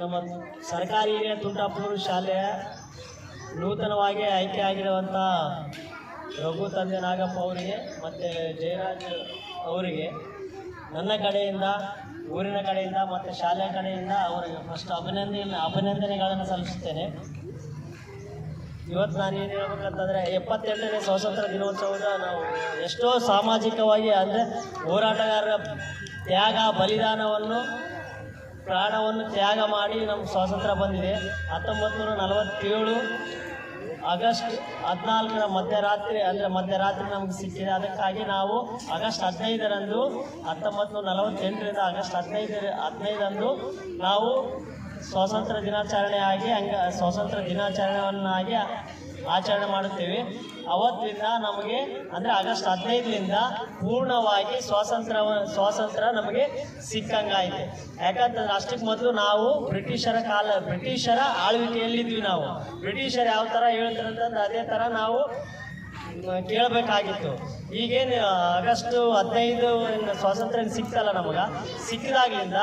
ನಮ್ಮ ಸರ್ಕಾರಿ ಹಿರಿಯ ತುಂಟಾಪುರ ಶಾಲೆಯ ನೂತನವಾಗಿ ಆಯ್ಕೆಯಾಗಿರುವಂಥ ರಘು ತಂದೆ ನಾಗಪ್ಪ ಅವರಿಗೆ ಮತ್ತು ಜಯರಾಜ್ ಅವರಿಗೆ ನನ್ನ ಕಡೆಯಿಂದ, ಊರಿನ ಕಡೆಯಿಂದ ಮತ್ತು ಶಾಲೆಯ ಕಡೆಯಿಂದ ಅವರಿಗೆ ಫಸ್ಟ್ ಅಭಿನಂದನೆಗಳನ್ನು ಸಲ್ಲಿಸುತ್ತೇನೆ. ಇವತ್ತು ನಾನು ಏನು ಹೇಳ್ಬೇಕಂತಂದರೆ 78ನೇ ಸ್ವಾತಂತ್ರ್ಯ ದಿನೋತ್ಸವದ ನಾವು ಎಷ್ಟೋ ಸಾಮಾಜಿಕವಾಗಿ ಅಂದರೆ ಹೋರಾಟಗಾರರ ತ್ಯಾಗ ಬಲಿದಾನವನ್ನು ಪ್ರಾಣವನ್ನು ತ್ಯಾಗ ಮಾಡಿ ನಮ್ಮ ಸ್ವಾತಂತ್ರ್ಯ ಬಂದಿದೆ. 1947 ಆಗಸ್ಟ್ 14ರ ಮಧ್ಯರಾತ್ರಿ ನಮಗೆ ಸಿಕ್ಕಿದೆ. ಅದಕ್ಕಾಗಿ ನಾವು ಆಗಸ್ಟ್ 15ರಂದು 1948ರಿಂದ ಆಗಸ್ಟ್ 15ರಂದು ನಾವು ಸ್ವಾತಂತ್ರ್ಯ ದಿನಾಚರಣೆಯನ್ನಾಗಿ ಆಚರಣೆ ಮಾಡುತ್ತೇವೆ. ಅವತ್ತಿಂದ ನಮಗೆ ಅಂದರೆ ಆಗಸ್ಟ್ 15ರಿಂದ ಪೂರ್ಣವಾಗಿ ಸ್ವಾತಂತ್ರ್ಯ ನಮಗೆ ಸಿಕ್ಕಂಗಾಯಿತು. ಯಾಕಂತಂದ್ರೆ ಅಷ್ಟಕ್ಕೆ ಮೊದಲು ನಾವು ಬ್ರಿಟಿಷರ ಆಳ್ವಿಕೆಯಲ್ಲಿದ್ವಿ. ನಾವು ಬ್ರಿಟಿಷರು ಯಾವ ಥರ ಹೇಳ್ತಾರೆ ಅಂತಂದ್ರೆ ಅದೇ ಥರ ನಾವು ಕೇಳಬೇಕಾಗಿತ್ತು. ಈಗೇನು ಆಗಸ್ಟ್ 15 ಸ್ವಾತಂತ್ರ್ಯ ಸಿಕ್ತಲ್ಲ, ಸಿಕ್ಕಿದಾಗಲಿಂದ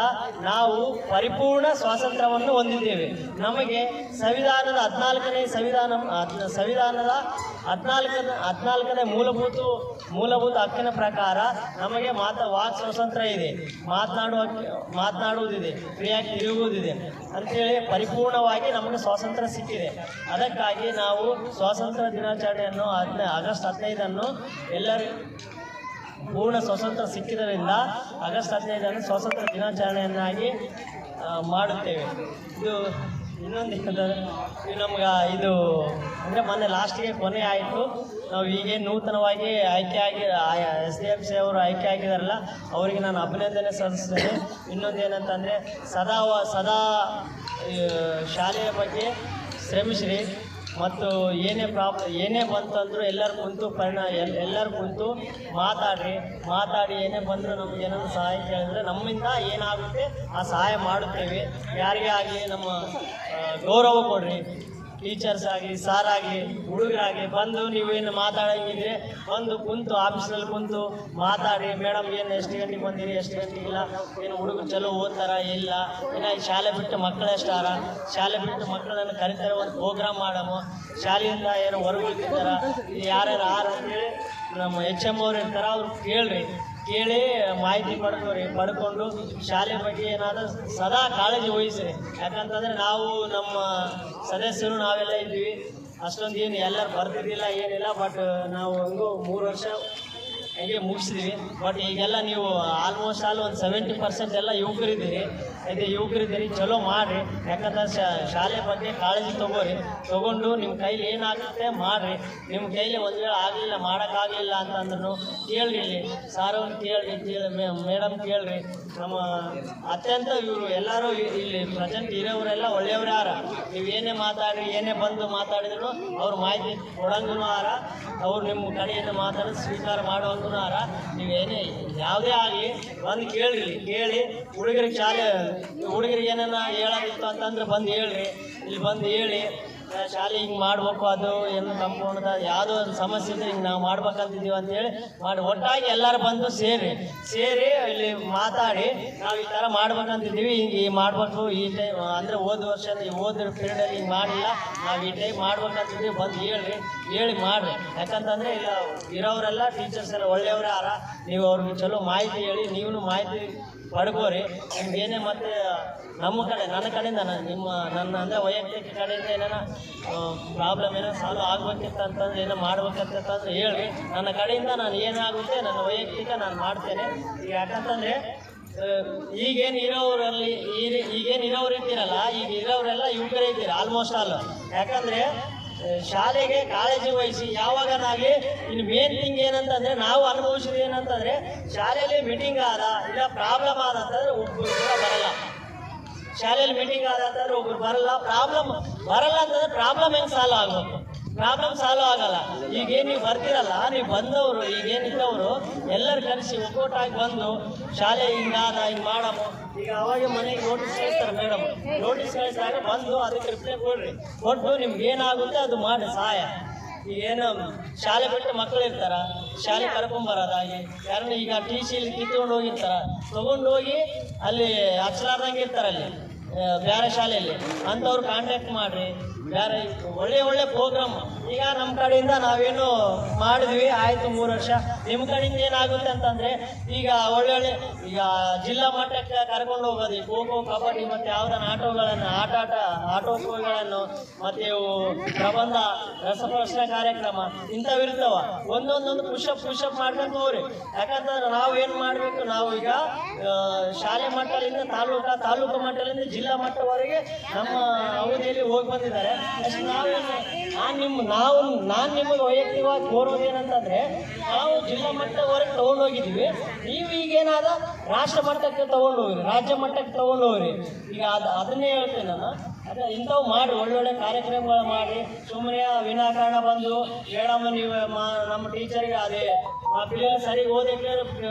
ನಾವು ಪರಿಪೂರ್ಣ ಸ್ವಾತಂತ್ರ್ಯವನ್ನು ಹೊಂದಿದ್ದೇವೆ. ನಮಗೆ ಸಂವಿಧಾನದ 14ನೇ ಮೂಲಭೂತ ಹಕ್ಕಿನ ಪ್ರಕಾರ ನಮಗೆ ವಾಕ್ ಸ್ವಾತಂತ್ರ್ಯ ಇದೆ, ಮಾತನಾಡುವುದಿದೆ, ಫ್ರೀಯಾಗಿ ತಿರುಗುವುದಿದೆ ಅಂಥೇಳಿ ಪರಿಪೂರ್ಣವಾಗಿ ನಮಗೆ ಸ್ವಾತಂತ್ರ್ಯ ಸಿಕ್ಕಿದೆ. ಅದಕ್ಕಾಗಿ ನಾವು ಸ್ವಾತಂತ್ರ್ಯ ದಿನಾಚರಣೆಯನ್ನು ಆಗಸ್ಟ್ 15 ಎಲ್ಲರೂ ಪೂರ್ಣ ಸ್ವಾತಂತ್ರ್ಯ ಸಿಕ್ಕಿದ್ದರಿಂದ ಆಗಸ್ಟ್ 15 ಸ್ವಾತಂತ್ರ್ಯ ದಿನಾಚರಣೆಯನ್ನಾಗಿ ಮಾಡುತ್ತೇವೆ. ಇದು ಇನ್ನೊಂದು ನಮ್ಗೆ ಇದು ಅಂದರೆ ಮೊನ್ನೆ ಲಾಸ್ಟಿಗೆ ಕೊನೆ ಆಯಿತು. ನಾವು ಈಗೇನು ನೂತನವಾಗಿ SDMC ಅವರು ಆಯ್ಕೆ ಆಗಿದಾರಲ್ಲ, ಅವರಿಗೆ ನಾನು ಅಭಿನಂದನೆ ಸಲ್ಲಿಸ್ತೇನೆ. ಇನ್ನೊಂದು ಏನಂತಂದರೆ ಸದಾ ಶಾಲೆಯ ಬಗ್ಗೆ ಶ್ರಮಿಸ್ರಿ ಮತ್ತು ಏನೇ ಬಂತಂದರೂ ಎಲ್ಲರೂ ಕುಂತು ಮಾತಾಡಿ ಏನೇ ಬಂದರೂ ನಮ್ಗೆ ಏನಾದರೂ ಸಹಾಯ ಕೇಳಿದ್ರೆ ನಮ್ಮಿಂದ ಏನಾಗುತ್ತೆ ಆ ಸಹಾಯ ಮಾಡುತ್ತೇವೆ. ಯಾರಿಗೇ ಆಗಲಿ ನಮ್ಮ ಗೌರವ ಕೊಡ್ರಿ. ಟೀಚರ್ಸ್ ಆಗಲಿ, ಸಾರ್ ಆಗಲಿ, ಹುಡುಗರಾಗಲಿ ಬಂದು ನೀವೇನು ಮಾತಾಡೋಂಗಿದ್ರೆ ಕುಂತು ಆಫೀಸ್ನಲ್ಲಿ ಕುಂತು ಮಾತಾಡಿ, ಮೇಡಮ್ ಏನು ಎಷ್ಟು ಗಂಟೆಗೆ ಬಂದಿರಿ, ಎಷ್ಟು ಗಂಟೆಗಿಲ್ಲ, ಏನು ಹುಡುಗರು ಚಲೋ ಓದ್ತಾರ ಇಲ್ಲ, ಇನ್ನು ಶಾಲೆ ಬಿಟ್ಟು ಮಕ್ಕಳು ಎಷ್ಟಾರ, ಶಾಲೆ ಬಿಟ್ಟು ಮಕ್ಕಳನ್ನು ಕರಿತಾರೆ, ಒಂದು ಪ್ರೋಗ್ರಾಮ್ ಮಾಡಮು, ಶಾಲೆಯಿಂದ ಏನೋ ಹೊರಗುಳಿತಾರ, ಯಾರ್ಯಾರು ಅಂತೇಳಿ ನಮ್ಮ HM ಅವ್ರು ಇರ್ತಾರೆ, ಅವ್ರು ಕೇಳಿ ಮಾಹಿತಿ ಪಡ್ಕೊಂಡು ಶಾಲೆ ಬಗ್ಗೆ ಏನಾದರೂ ಸದಾ ಕಾಳಜಿ ವಹಿಸ್ರಿ. ಯಾಕಂತಂದರೆ ನಾವು ನಮ್ಮ ಸದಸ್ಯರು ನಾವೆಲ್ಲ ಇದ್ವಿ, ಅಷ್ಟೊಂದು ಏನು ಎಲ್ಲರೂ ಬರ್ತಿರಲಿಲ್ಲ ಏನಿಲ್ಲ. ಬಟ್ ನಾವು ಹಂಗೂ 3 ವರ್ಷ ಹಂಗೆ ಮುಗಿಸಿದ್ವಿ. ಬಟ್ ಈಗೆಲ್ಲ ನೀವು ಆಲ್ಮೋಸ್ಟ್ ಒಂದು 70% ಎಲ್ಲ ಯುವಕರಿದ್ದೀರಿ. ಚಲೋ ಮಾಡಿರಿ. ಯಾಕಂದ್ರೆ ಶಾಲೆ ಬಗ್ಗೆ ಕಾಳಜಿ ತೊಗೊಂಡು ನಿಮ್ಮ ಕೈಲಿ ಏನಾಗುತ್ತೆ ಮಾಡಿರಿ. ನಿಮ್ಮ ಕೈಲಿ ಒಂದು ವೇಳೆ ಆಗಲಿಲ್ಲ, ಮಾಡೋಕ್ಕಾಗಲಿಲ್ಲ ಅಂತಂದ್ರೂ ಕೇಳ್ರಿ, ಸಾರವ್ರು ಕೇಳ್ರಿ, ಮೇಡಮ್ ಕೇಳ್ರಿ. ನಮ್ಮ ಅತ್ಯಂತ ಇವರು ಎಲ್ಲರೂ ಇಲ್ಲಿ ಪ್ರೆಸೆಂಟ್ ಇರೋವರೆಲ್ಲ ಒಳ್ಳೆಯವ್ರು ಯಾರ. ನೀವು ಏನೇ ಮಾತಾಡ್ರಿ, ಏನೇ ಬಂದು ಮಾತಾಡಿದ್ರು ಅವ್ರು ಮಾಹಿತಿ ಕೊಡಂಗೂ ಅವ್ರು ನಿಮ್ಮ ಕಡೆಯಿಂದ ಮಾತಾಡೋದು ಸ್ವೀಕಾರ ಮಾಡುವಂಗೂ ನೀವೇನೇ ಯಾವುದೇ ಆಗಲಿ ಬಂದು ಕೇಳಿ ಹುಡುಗರಿಗೆ ಏನೇನ ಹೇಳೋದಿತ್ತು ಅಂತಂದ್ರೆ ಇಲ್ಲಿ ಬಂದು ಹೇಳಿ ಶಾಲೆ ಹಿಂಗೆ ಮಾಡಬೇಕು, ಅದು ಏನು ಕಂಪೌಂಡ್ದ ಯಾವುದೋ ಒಂದು ಸಮಸ್ಯೆ ಇದ್ರೆ ಹಿಂಗೆ ನಾವು ಮಾಡ್ಬೇಕಂತಿದ್ದೀವಿ ಅಂತೇಳಿ ಒಟ್ಟಾಗಿ ಎಲ್ಲರೂ ಬಂದು ಸೇರಿ ಇಲ್ಲಿ ಮಾತಾಡಿ ನಾವು ಈ ಥರ ಮಾಡ್ಬೇಕಂತಿದ್ದೀವಿ, ಹಿಂಗೆ ಮಾಡಬೇಕು, ಈ ಟೈಮ್ ಅಂದರೆ ಓದಿರೋ ಪೀರಿಯಡಲ್ಲಿ ಹಿಂಗೆ ಮಾಡಿಲ್ಲ, ನಾವು ಈ ಟೈಮ್ ಮಾಡ್ಬೇಕಂತಿದ್ದೀವಿ, ಬಂದು ಹೇಳಿ ಮಾಡಿರಿ. ಯಾಕಂತಂದರೆ ಇಲ್ಲ ಇರೋರೆಲ್ಲ ಟೀಚರ್ಸ್ ಎಲ್ಲ ಒಳ್ಳೆಯವರೇ ನೀವು ಅವ್ರಿಗೆ ಚಲೋ ಮಾಹಿತಿ ಹೇಳಿ, ನೀವು ಮಾಹಿತಿ ಪಡ್ಕೋರಿ. ನಿಮ್ಗೇನೇ ಮತ್ತು ನನ್ನ ಕಡೆಯಿಂದ ನನ್ನ ಅಂದರೆ ವೈಯಕ್ತಿಕ ಕಡೆಯಿಂದ ಏನೇನೋ ಪ್ರಾಬ್ಲಮ್ ಏನೋ ಸಾಲ್ವ್ ಆಗ್ಬೇಕಿತ್ತು ಅಂತಂದ್ರೆ ಏನೋ ಮಾಡ್ಬೇಕಂತಂದ್ರೆ ಹೇಳ್ರಿ. ನನ್ನ ಕಡೆಯಿಂದ ನಾನು ಏನಾಗುತ್ತೆ ನನ್ನ ವೈಯಕ್ತಿಕ ನಾನು ಮಾಡ್ತೇನೆ. ಯಾಕಂತಂದರೆ ಈಗೇನು ಇರೋರು ಇದ್ದೀರಲ್ಲ, ಈಗ ಇರೋರೆಲ್ಲ ಯುವಕರೇ ಇದ್ದೀರಿ ಆಲ್ಮೋಸ್ಟ್ ಆಲ್. ಯಾಕಂದರೆ ಶಾಲೆಗೆ ಕಾಳಜಿ ವಹಿಸಿ ಯಾವಾಗನಾಗಲಿ. ಇನ್ನು ಮೇನ್ ಥಿಂಗ್ ಏನಂತಂದರೆ ನಾವು ಅನುಭವಿಸಿದ ಏನಂತಂದರೆ ಶಾಲೆಯಲ್ಲಿ ಮೀಟಿಂಗ್ ಆದ ಇಲ್ಲ ಪ್ರಾಬ್ಲಮ್ ಆದ ಅಂತಂದರೆ ಒಬ್ಬರು ಕೂಡ ಬರಲ್ಲ. ಶಾಲೆಯಲ್ಲಿ ಮೀಟಿಂಗ್ ಆದ ಅಂತಂದ್ರೆ ಒಬ್ರು ಬರಲ್ಲ ಅಂತಂದ್ರೆ ಪ್ರಾಬ್ಲಮ್ ಹೆಂಗೆ ಸಾಲ್ವ್ ಆಗಬೇಕು? ಪ್ರಾಬ್ಲಮ್ ಸಾಲ್ವ್ ಆಗಲ್ಲ. ಈಗೇನು ನೀವು ಬರ್ತೀರಲ್ಲ, ನೀವು ಬಂದವರು ಈಗೇನಿದ್ದವರು ಎಲ್ಲರೂ ಕರೆಸಿ ಒಕ್ಕೂಟಾಗಿ ಬಂದು ಶಾಲೆ ಹಿಂಗೆ ಮಾಡಮು. ಈಗ ಅವಾಗ ಮನೆಗೆ ನೋಟಿಸ್ ಕಳಿಸ್ತಾರೆ ಮೇಡಮ್, ನೋಟಿಸ್ ಕಳಿಸಿದಾಗ ಬಂದು ಅದಕ್ಕೆ ರಿಪ್ಲೈ ಕೊಟ್ಟು ನಿಮ್ಗೆ ಏನಾಗುತ್ತೆ ಅದು ಮಾಡಿ ಸಹಾಯ. ಈಗೇನು ಶಾಲೆ ಬಿಟ್ಟು ಮಕ್ಕಳು ಇರ್ತಾರ, ಶಾಲೆ ಕರ್ಕೊಂಬರೋದಾಗಿ ಯಾರನ್ನ ಈಗ TC ಕಿತ್ಕೊಂಡು ಹೋಗಿರ್ತಾರ, ತೊಗೊಂಡು ಹೋಗಿ ಅಲ್ಲಿ ಹಚ್ಚಲಾರ್ದಂಗೆ ಇರ್ತಾರೆ. ಅಲ್ಲಿ ಬೇರೆ ಶಾಲೆಯಲ್ಲಿ ಅಂಥವ್ರು ಕಾಂಟ್ಯಾಕ್ಟ್ ಮಾಡಿರಿ. ಬೇರೆ ಒಳ್ಳೆ ಪ್ರೋಗ್ರಾಮ್ ಈಗ ನಮ್ಮ ಕಡೆಯಿಂದ ನಾವೇನು ಮಾಡಿದ್ವಿ ಆಯಿತು 3 ವರ್ಷ. ನಿಮ್ಮ ಕಡೆಯಿಂದ ಏನಾಗುತ್ತೆ ಅಂತಂದರೆ ಈಗ ಒಳ್ಳೊಳ್ಳೆ ಈಗ ಜಿಲ್ಲಾ ಮಟ್ಟಕ್ಕೆ ಕರ್ಕೊಂಡು ಹೋಗೋದು ಖೋ ಖೋ, ಕಬಡ್ಡಿ ಮತ್ತು ಯಾವುದನ್ನ ಆಟೋಪಗಳನ್ನು ಮತ್ತು ಇವು ಪ್ರಬಂಧ, ರಸಪ್ರಶ್ನೆ ಕಾರ್ಯಕ್ರಮ ಇಂಥವಿರ್ತಾವ. ಒಂದೊಂದೊಂದು ಪುಷಪ್ ಮಾಡ್ಕೊಂಡು ಹೋಗ್ರಿ. ಯಾಕಂತಂದ್ರೆ ನಾವು ಏನು ಮಾಡಬೇಕು, ನಾವು ಈಗ ಶಾಲೆ ಮಟ್ಟದಿಂದ ತಾಲೂಕು ಮಟ್ಟದಿಂದ ಜಿಲ್ಲಾ ಮಟ್ಟವರೆಗೆ ನಮ್ಮ ಅವಧಿಯಲ್ಲಿ ಹೋಗಿ ಬಂದಿದ್ದಾರೆ. ಅಷ್ಟು ನಾನು ನಿಮಗೆ ವೈಯಕ್ತಿಕವಾಗಿ ಕೋರೋದೇನಂತಂದ್ರೆ, ನಾವು ಜಿಲ್ಲಾ ಮಟ್ಟದವರೆಗೆ ತಗೊಂಡೋಗಿದ್ದೀವಿ. ನೀವು ಈಗೇನಾದ ರಾಷ್ಟ್ರ ಮಟ್ಟಕ್ಕೆ ತಗೊಂಡೋಗ್ರಿ, ರಾಜ್ಯ ಮಟ್ಟಕ್ಕೆ ತಗೊಂಡೋಗ್ರಿ. ಈಗ ಅದನ್ನೇ ಹೇಳ್ತೇನೆ ನಾನು. ಅದೇ ಇಂಥವು ಮಾಡಿ, ಒಳ್ಳೊಳ್ಳೆ ಕಾರ್ಯಕ್ರಮಗಳು ಮಾಡಿ. ಸುಮ್ಮನೆ ವಿನಾಕಾರಣ ಬಂದು ಮೇಡಮ್ ನೀವು ನಮ್ಮ ಟೀಚರ್ಗೆ ಅದೇ మా పిల్లలు సరిగ్గా ఓదట్లేరు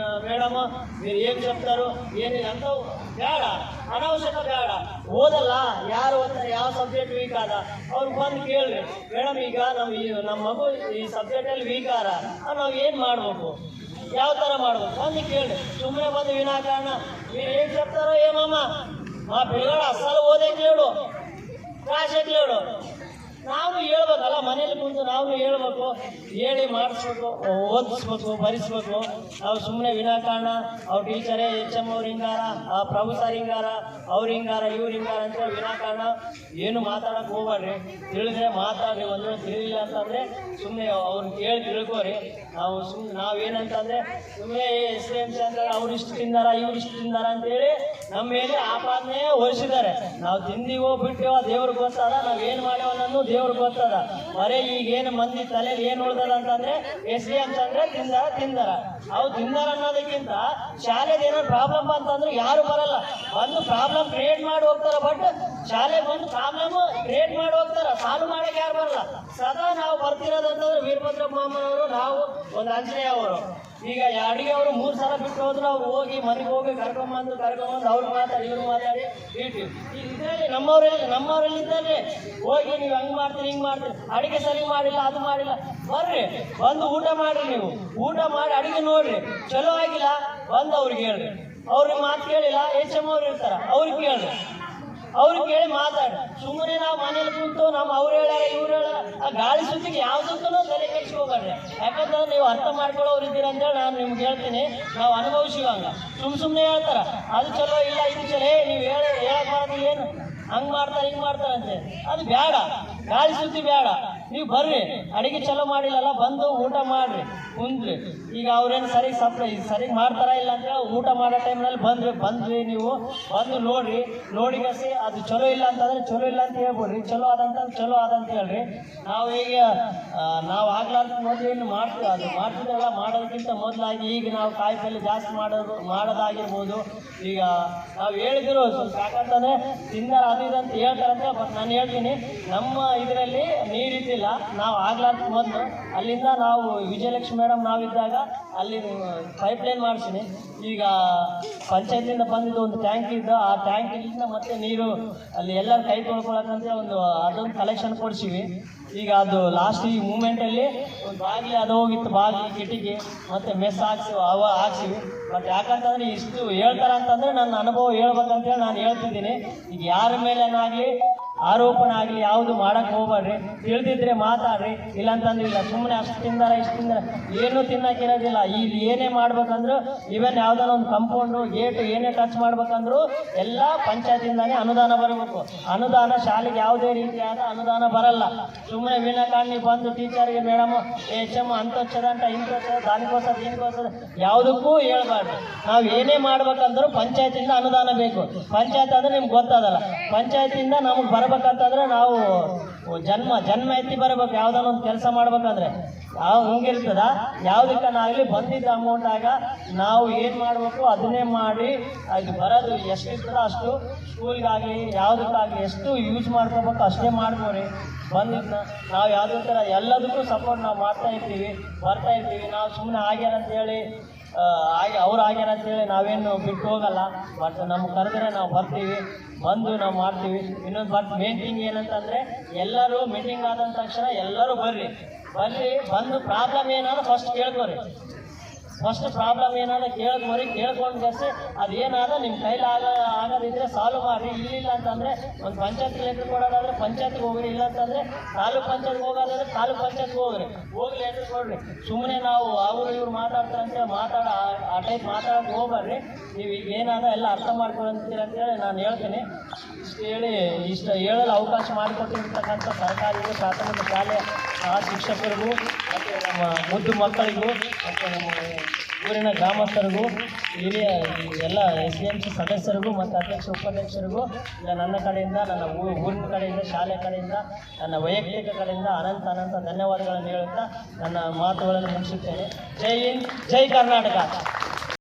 మేడమ్, మీరు ఏం చెప్తారు ಏನು ಅಂಥವು ಬೇಡ, ಅನಾವಶ್ಯಕ ಬೇಡ. ಓದಲ್ಲ ಯಾರು ಓದ್ತಾರೆ, ಯಾವ ಸಬ್ಜೆಕ್ಟ್ ವೀಕ್ ಆದ ಅವ್ರಿಗೆ ಬಂದು ಕೇಳ್ರಿ, ಮೇಡಮ್ ಈಗ ನಮ್ಮ ಮಗು ಈ ಸಬ್ಜೆಕ್ಟಲ್ಲಿ ವೀಕ್ ಆರ, ನಾವು ಏನು ಮಾಡ್ಬೇಕು, ಯಾವ ಥರ ಮಾಡ್ಬೇಕು ಬಂದು ಕೇಳ್ರಿ. ಸುಮ್ಮನೆ ಬಂದು ವಿನಾಕಾರಣ మీరు ఏం చెప్తారో ఏమమ్మా, మా పిల్లలు అస్సలు ఓదట్లేడు, రాసట్లేడు. ನಾವು ಹೇಳ್ಬೇಕಲ್ಲ, ಮನೇಲಿ ಕುಂತು ನಾವು ಹೇಳ್ಬೇಕು, ಹೇಳಿ ಮಾಡಿಸ್ಬೇಕು, ಓದಿಸ್ಬೇಕು, ಬರೆಸ್ಬೇಕು. ನಾವು ಸುಮ್ಮನೆ ವಿನಾಕಾರಣ ಅವ್ರ ಟೀಚರೇ HM ಅವ್ರು ಹಿಂಗಾರ, ಪ್ರಭು ಸರ್ ಹಿಂಗಾರ, ಅವ್ರು ಹಿಂಗಾರ, ಇವ್ರು ಹಿಂಗಾರ ಅಂತೇಳಿ ವಿನಾಕಾರಣ ಏನು ಮಾತಾಡೋಕೆ ಹೋಗ್ಬೇಡ್ರಿ. ತಿಳಿದ್ರೆ ಮಾತಾಡ್ರಿ. ಒಂದು ತಿಳಿಲಿಲ್ಲ ಅಂತಂದರೆ ಸುಮ್ಮನೆ ಅವ್ರನ್ನ ಕೇಳಿ ತಿಳ್ಕೋರಿ. ನಾವೇನಂತಂದರೆ ಸುಮ್ಮನೆ SDMC ಅಂತಂದ್ರೆ ಅವ್ರು ಇಷ್ಟು ತಿಂದಾರ, ಇವ್ರು ಇಷ್ಟು ತಿಂದಾರ ಅಂತೇಳಿ ನಮ್ಮ ಮೇಲೆ ಆಪಾದನೆ ಹೊರಿಸಿದ್ದಾರೆ. ನಾವು ತಿಂದೀವೋ ಬಿಟ್ಟಿವೋ ದೇವ್ರಿಗೆ ಗೊತ್ತದ, ನಾವೇನು ಮಾಡ್ಯಾವ ಅನ್ನೋದು ದೇವ್ರಿಗೆ ಗೊತ್ತದ. ಬರೀ ಈಗೇನು ಮಂದಿ ತಲೆಯಲ್ಲಿ ಏನು ಉಳ್ದದ ಅಂತಂದರೆ SDMC ಅಂದರೆ ತಿಂದಾರ ಅವು ತಿಂದಾರ ಅನ್ನೋದಕ್ಕಿಂತ ಶಾಲೆಗೆ ಏನೋ ಪ್ರಾಬ್ಲಮ್ ಅಂತಂದ್ರೆ ಯಾರು ಬರಲ್ಲ, ಬಂದು ಪ್ರಾಬ್ಲಮ್ ಕ್ರಿಯೇಟ್ ಮಾಡಿ ಹೋಗ್ತಾರೆ. ಬಟ್ ಶಾಲೆಗೆ ಬಂದು ಪ್ರಾಬ್ಲಮ್ ಕ್ರಿಯೇಟ್ ಮಾಡಿ ಹೋಗ್ತಾರೆ, ಸಾಲ್ವ್ ಮಾಡೋಕೆ ಯಾರು ಬರಲ್ಲ. ಸದಾ ನಾವು ಬರ್ತಿರೋದಂತಂದ್ರೆ ವೀರಭದ್ರ ಮೊಹಮ್ಮನವರು, ನಾವು ಒಂದು ಆಂಜನೇಯ ಅವರು. ಈಗ ಅಡಿಗೆ ಅವರು 3 ಸಲ ಬಿಟ್ಟು ಹೋದ್ರು, ಅವ್ರು ಹೋಗಿ ಮನೆಗೆ ಹೋಗಿ ಕರ್ಕೊಂಬಂದು ಅವ್ರು ಮಾತಾಡಿ ಇವ್ರು ಮಾತಾಡಿ ಇರ್ತೀವಿ. ಈಗ ಇದರಲ್ಲಿ ನಮ್ಮವರಲ್ಲಿದ್ದರೆ ಹೋಗಿ ನೀವು ಹಂಗೆ ಮಾಡ್ತೀರಿ ಹಿಂಗೆ ಮಾಡ್ತೀರಿ, ಅಡಿಗೆ ಸರಿ ಮಾಡಿಲ್ಲ, ಅದು ಮಾಡಿಲ್ಲ, ಬರ್ರಿ ಬಂದು ಊಟ ಮಾಡಿರಿ. ನೀವು ಊಟ ಮಾಡಿ ಅಡಿಗೆ ನೋಡ್ರಿ, ಚಲೋ ಆಗಿಲ್ಲ ಬಂದು ಅವ್ರಿಗೆ ಹೇಳ್ರಿ. ಅವ್ರಿಗೆ ಮಾತು ಕೇಳಿಲ್ಲ HM ಅವ್ರು ಇರ್ತಾರ, ಅವ್ರಿಗೆ ಕೇಳ್ರಿ, ಅವ್ರಿಗೆ ಕೇಳಿ ಮಾತಾಡಿ. ಸುಮ್ಮನೆ ನಾವು ಮನೇಲಿ ಕುಂತು ಅವ್ರು ಹೇಳ್ಯಾರ ಇವ್ರು ಹೇಳ್ಯಾರ ಆ ಗಾಳಿ ಸುದ್ದಿಗೆ ಯಾವುದಕ್ಕೂ ತಲೆ ಕೆಡಿಸ್ಕೋಬೇಡ್ರಿ. ಯಾಕಂದ್ರೆ ನೀವು ಅರ್ಥ ಮಾಡ್ಕೊಳ್ಳೋರು ಇದ್ದೀರ ಅಂತೇಳಿ ನಾನು ನಿಮ್ಗೆ ಹೇಳ್ತೀನಿ. ನಾವು ಅನುಭವಿಸಿವಂಗ ಸುಮ್ಮನೆ ಹೇಳ್ತಾರ ಅದು ಚಲೋ ಇಲ್ಲ ಇದು ಚಲೋ, ನೀವು ಹೇಳಕ್ ಬರೋದಿಲ್ಲ, ಏನು ಹಂಗೆ ಮಾಡ್ತಾರೆ ಹಿಂಗೆ ಮಾಡ್ತಾರೆ ಅಂತೇಳಿ ಅದು ಬೇಡ. ಗಾಳಿ ಸುದ್ದಿ ಬೇಡ. ನೀವು ಬರ್ರಿ, ಅಡಿಗೆ ಚಲೋ ಮಾಡಿಲ್ಲಲ್ಲ ಬಂದು ಊಟ ಮಾಡ್ರಿ, ಕುಂದ್ರಿ. ಈಗ ಅವ್ರೇನು ಸರಿಗೆ ಮಾಡ್ತಾರ ಇಲ್ಲ ಅಂತೇಳಿ ಊಟ ಮಾಡೋ ಟೈಮ್ನಲ್ಲಿ ಬಂದ್ರಿ ನೀವು ಬಂದು ನೋಡಿಗಸಿ ಅದು ಚಲೋ ಇಲ್ಲ ಅಂತಂದ್ರೆ ಚಲೋ ಇಲ್ಲ ಅಂತ ಹೇಳ್ಬಿಡ್ರಿ, ಚಲೋ ಆದಂತಂದ್ರೆ ಚಲೋ ಆದಂತ ಹೇಳ್ರಿ. ನಾವು ಈಗ ನಾವು ಆಗ್ಲಾರ್ದ ಮೊದಲು ಏನು ಮಾಡ್ತೀವಿ ಅದು ಮಾಡ್ತಿದ್ದೆಲ್ಲ ಮಾಡೋದಕ್ಕಿಂತ ಮೊದಲಾಗಿ ಈಗ ನಾವು ಕಾಯಿ ಪಲ್ಯ ಜಾಸ್ತಿ ಮಾಡೋದಾಗಿರ್ಬೋದು. ಈಗ ನಾವು ಹೇಳಿದ್ರು ಸ್ವಲ್ಪ ಯಾಕಂತಂದರೆ ತಿಂದಾರ ಅದು ಇದಂತ ಹೇಳ್ತಾರಂತೆ. ಬಟ್ ನಾನು ಹೇಳ್ತೀನಿ, ನಮ್ಮ ಇದರಲ್ಲಿ ನೀರಿದ್ದಿಲ್ಲ. ನಾವು ಆಗ್ಲಾರ್ದ ಮೊದಲು ಅಲ್ಲಿಂದ ನಾವು ವಿಜಯಲಕ್ಷ್ಮಿ ಮೇಡಮ್ ನಾವಿದ್ದಾಗ ಅಲ್ಲಿ ಪೈಪ್ಲೈನ್ ಮಾಡಿಸಿನಿ. ಈಗ ಪಂಚಾಯತಿಂದ ಬಂದಿದ್ದು ಒಂದು ಟ್ಯಾಂಕ್ ಇದ್ದು, ಆ ಟ್ಯಾಂಕಿಂದ ಮತ್ತೆ ನೀರು ಅಲ್ಲಿ ಎಲ್ಲರೂ ಕೈ ತೊಳ್ಕೊಳಕ್ಕಂತ ಅದೊಂದು ಕಲೆಕ್ಷನ್ ಕೊಡ್ಸಿವಿ. ಈಗ ಅದು ಲಾಸ್ಟ್ ಈ ಮೂಮೆಂಟಲ್ಲಿ ಒಂದು ಬಾಗಿಲು ಅದು ಹೋಗಿತ್ತು, ಬಾಗಿಲು ಕಿಟಿಕಿ ಮತ್ತು ಮೆಸ್ ಹಾಕ್ಸಿವಿ. ಬಟ್ ಯಾಕಂತಂದರೆ ಇಷ್ಟು ಹೇಳ್ತಾರೆ ಅಂತಂದರೆ ನನ್ನ ಅನುಭವ ಹೇಳ್ಬೇಕಂತೇಳಿ ನಾನು ಹೇಳ್ತಿದ್ದೀನಿ. ಈಗ ಯಾರ ಮೇಲೇನಾಗಲಿ ಆರೋಪಣ ಆಗಲಿ ಯಾವುದು ಮಾಡೋಕ್ಕೆ ಹೋಗ್ಬೇಡ್ರಿ. ತಿಳಿದಿದ್ರೆ ಮಾತಾಡ್ರಿ, ಇಲ್ಲಾಂತಂದ್ರೆ ಇಲ್ಲ. ಸುಮ್ಮನೆ ಅಷ್ಟು ತಿಂದಾರ ಇಷ್ಟು ತಿಂದಾರ ಏನೂ ತಿನ್ನೋಕ್ಕಿರೋದಿಲ್ಲ. ಇಲ್ಲಿ ಏನೇ ಮಾಡ್ಬೇಕಂದ್ರು ಇವನ್ ಯಾವುದಾನ ಒಂದು ಕಂಪೌಂಡು ಗೇಟು ಏನೇ ಟಚ್ ಮಾಡ್ಬೇಕಂದ್ರು ಎಲ್ಲ ಪಂಚಾಯತಿಂದಾನೇ ಅನುದಾನ ಬರಬೇಕು. ಅನುದಾನ ಶಾಲೆಗೆ ಯಾವುದೇ ರೀತಿಯಾದ ಅನುದಾನ ಬರಲ್ಲ. ಸುಮ್ಮನೆ ವಿನಾಕಾರಣ ಬಂದು ಟೀಚರ್ಗೆ ಮೇಡಮ್ HM ಅಂತ ಹಚ್ಚದಂಟ ಇಂಥ ದಾನಿಗೋಸ್ಕರ ಯಾವುದಕ್ಕೂ ಹೇಳ್ಬಾರ್ದು. ನಾವು ಏನೇ ಮಾಡ್ಬೇಕಂದ್ರೂ ಪಂಚಾಯತಿಂದ ಅನುದಾನ ಬೇಕು. ಪಂಚಾಯತ್ ಅಂದರೆ ನಿಮ್ಗೆ ಗೊತ್ತದಲ್ಲ, ಪಂಚಾಯತಿಂದ ನಮಗೆ ಬರ್ಬೇಕಂತಂದ್ರೆ ನಾವು ಜನ್ಮ ಎತ್ತಿ ಬರಬೇಕು. ಯಾವುದಾನ ಒಂದು ಕೆಲಸ ಮಾಡ್ಬೇಕಂದ್ರೆ ಹಂಗಿರ್ತದ. ಯಾವುದಕ್ಕನಾಗಲಿ ಬಂದಿದ್ದ ಅಮೌಂಟಾಗ ನಾವು ಏನು ಮಾಡಬೇಕು ಅದನ್ನೇ ಮಾಡಿ ಅದು ಬರೋದು ಎಷ್ಟಿರ್ತದ ಅಷ್ಟು ಸ್ಕೂಲ್ಗಾಗಲಿ ಯಾವುದಕ್ಕಾಗಲಿ ಎಷ್ಟು ಯೂಸ್ ಮಾಡ್ಕೋಬೇಕು ಅಷ್ಟೇ ಮಾಡ್ಬೋರಿ. ಬಂದಿದ್ದನ್ನ ನಾವು ಯಾವುದೇ ಥರ ಎಲ್ಲದಕ್ಕೂ ಸಪೋರ್ಟ್ ನಾವು ಬರ್ತಾ ಇರ್ತೀವಿ. ನಾವು ಸುಮ್ಮನೆ ಆಗ್ಯಾರ ಅಂತೇಳಿ ಅವ್ರು ಆಗ್ಯಾರ ಅಂತೇಳಿ ನಾವೇನು ಬಿಟ್ಟು ಹೋಗಲ್ಲ. ಬಟ್ ನಮ್ಗೆ ಕರೆದ್ರೆ ನಾವು ಬರ್ತೀವಿ, ಬಂದು ನಾವು ಮಾಡ್ತೀವಿ. ಇನ್ನೊಂದು ಬಟ್ ಮೇನ್ ಥಿಂಗ್ ಏನಂತಂದರೆ ಎಲ್ಲರೂ ಮೀಟಿಂಗ್ ಆದ ತಕ್ಷಣ ಎಲ್ಲರೂ ಬಂದು ಪ್ರಾಬ್ಲಮ್ ಏನಾದ್ರು ಫಸ್ಟ್ ಕೇಳ್ಕೋರಿ. ಫಸ್ಟ್ ಪ್ರಾಬ್ಲಮ್ ಏನಾದ್ರು ಕೇಳ್ಕೋರಿ. ಕೇಳ್ಕೊಂಡು ಜಾಸ್ತಿ ಅದೇನಾದ ನಿಮ್ಮ ಕೈಲಿ ಆಗೋದಿದ್ರೆ ಸಾಲ್ವ್ ಮಾಡಿ. ಇಲ್ಲಿಲ್ಲ ಅಂತಂದರೆ ಒಂದು ಪಂಚಾಯತ್ ಲೆಟ್ರ್ ಕೊಡೋದಾದ್ರೆ ಪಂಚಾಯತ್ಗೆ ಹೋಗ್ರಿ, ಇಲ್ಲ ಅಂತಂದರೆ ತಾಲೂಕ್ ಪಂಚಾಯತ್ಗೆ ಹೋಗೋದಾದ್ರೆ ತಾಲೂಕ್ ಪಂಚಾಯತ್ಗೆ ಹೋಗ್ರಿ, ಹೋಗಿ ಲೆಟ್ರ್ ಕೊಡ್ರಿ. ಸುಮ್ಮನೆ ನಾವು ಅವರು ಇವ್ರು ಮಾತಾಡ್ತಾರಂತೆ ಆ ಟೈಪ್ ಮಾತಾಡೋಕೆ ಹೋಗ್ಬಾರ್ರಿ. ನೀವು ಈಗ ಏನಾದ ಎಲ್ಲ ಅರ್ಥ ಮಾಡ್ಕೊಳ್ತೀರ ಅಂತೇಳಿ ನಾನು ಹೇಳ್ತೀನಿ. ಇಷ್ಟು ಹೇಳಲು ಅವಕಾಶ ಮಾಡಿಕೊಟ್ಟಿರ್ತಕ್ಕಂಥ ಸರ್ಕಾರಿಗೂ ಪ್ರಾಥಮಿಕ ಶಾಲೆಯ ಶಿಕ್ಷಕರಿಗೂ ಮತ್ತು ನಮ್ಮ ಮುದ್ದು ಮಕ್ಕಳಿಗೂ ಮತ್ತು ನಮ್ಮ ಊರಿನ ಗ್ರಾಮಸ್ಥರಿಗೂ ಹಿರಿಯ ಎಲ್ಲ SDMC ಸದಸ್ಯರಿಗೂ ಮತ್ತು ಅಧ್ಯಕ್ಷ ಉಪಾಧ್ಯಕ್ಷರಿಗೂ ನನ್ನ ಕಡೆಯಿಂದ, ನನ್ನ ಊರಿನ ಕಡೆಯಿಂದ, ಶಾಲೆ ಕಡೆಯಿಂದ, ನನ್ನ ವೈಯಕ್ತಿಕ ಕಡೆಯಿಂದ ಅನಂತ ಧನ್ಯವಾದಗಳನ್ನು ಹೇಳುತ್ತಾ ನನ್ನ ಮಾತುಗಳನ್ನು ಮುಗಿಸುತ್ತೇನೆ. ಜೈ ಹಿಂದ್, ಜೈ ಕರ್ನಾಟಕ.